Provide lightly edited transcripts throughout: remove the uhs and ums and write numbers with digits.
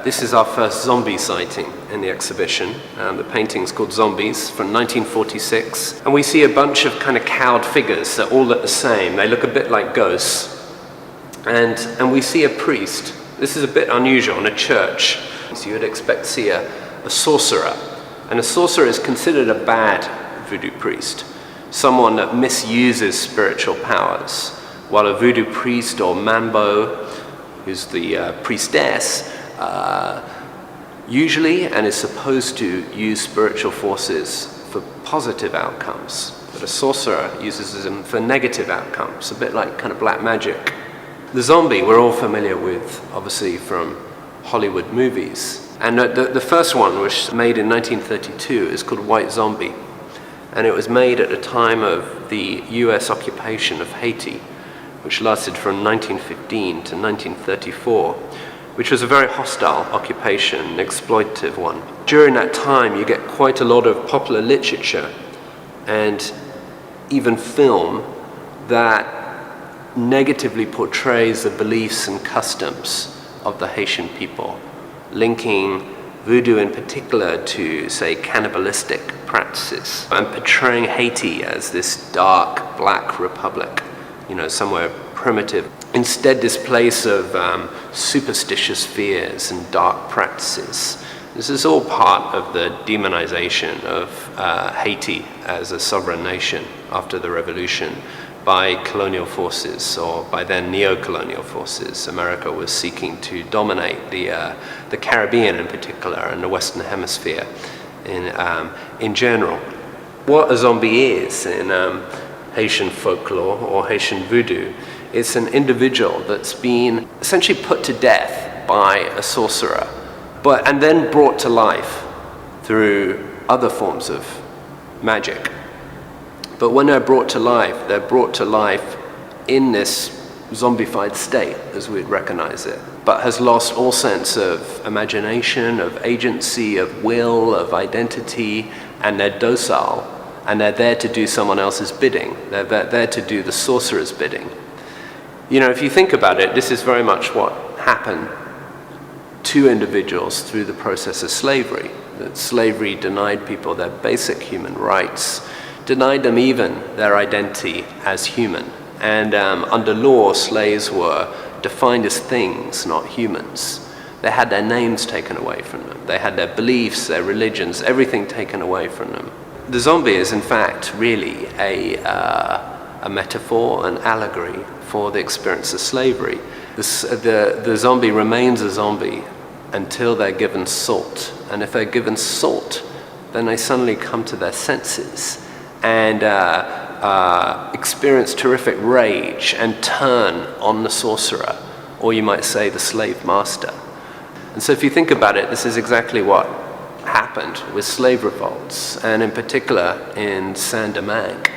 This is our first zombie sighting in the exhibition. The painting's called Zombies from 1946. And we see a bunch of kind of cowed figures that all look the same. They look a bit like ghosts. And we see a priest. This is a bit unusual in a church. So you would expect to see a sorcerer. And a sorcerer is considered a bad voodoo priest, someone that misuses spiritual powers, while a voodoo priest or mambo, who's the priestess, usually and is supposed to use spiritual forces for positive outcomes, but a sorcerer uses them for negative outcomes, a bit like kind of black magic. The zombie we're all familiar with, obviously, from Hollywood movies. And the first one was made in 1932, is called White Zombie. And it was made at the time of the US occupation of Haiti, which lasted from 1915 to 1934, which was a very hostile occupation, an exploitative one. During that time, you get quite a lot of popular literature and even film that negatively portrays the beliefs and customs of the Haitian people, linking voodoo in particular to, say, cannibalistic practices, and portraying Haiti as this dark, black republic, somewhere primitive. Instead, this place of superstitious fears and dark practices. This is all part of the demonization of Haiti as a sovereign nation after the revolution by colonial forces, or by then neo-colonial forces. America was seeking to dominate the Caribbean in particular, and the Western Hemisphere in general. What a zombie is in Haitian folklore or Haitian voodoo, it's an individual that's been essentially put to death by a sorcerer, and then brought to life through other forms of magic. But when they're brought to life in this zombified state, as we'd recognize it, but has lost all sense of imagination, of agency, of will, of identity, and they're docile, and they're there to do someone else's bidding. They're there to do the sorcerer's bidding. If you think about it, this is very much what happened to individuals through the process of slavery. That slavery denied people their basic human rights, denied them even their identity as human. And under law, slaves were defined as things, not humans. They had their names taken away from them. They had their beliefs, their religions, everything taken away from them. The zombie is, in fact, really a metaphor, an allegory for the experience of slavery. The zombie remains a zombie until they're given salt. And if they're given salt, then they suddenly come to their senses and experience terrific rage and turn on the sorcerer, or you might say the slave master. And so if you think about it, this is exactly what happened with slave revolts, and in particular in Saint-Domingue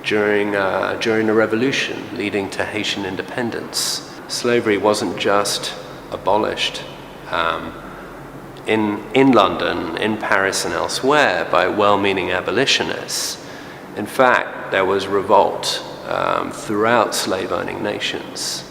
during the revolution leading to Haitian independence. Slavery wasn't just abolished in London, in Paris and elsewhere by well-meaning abolitionists. In fact, there was revolt throughout slave-owning nations.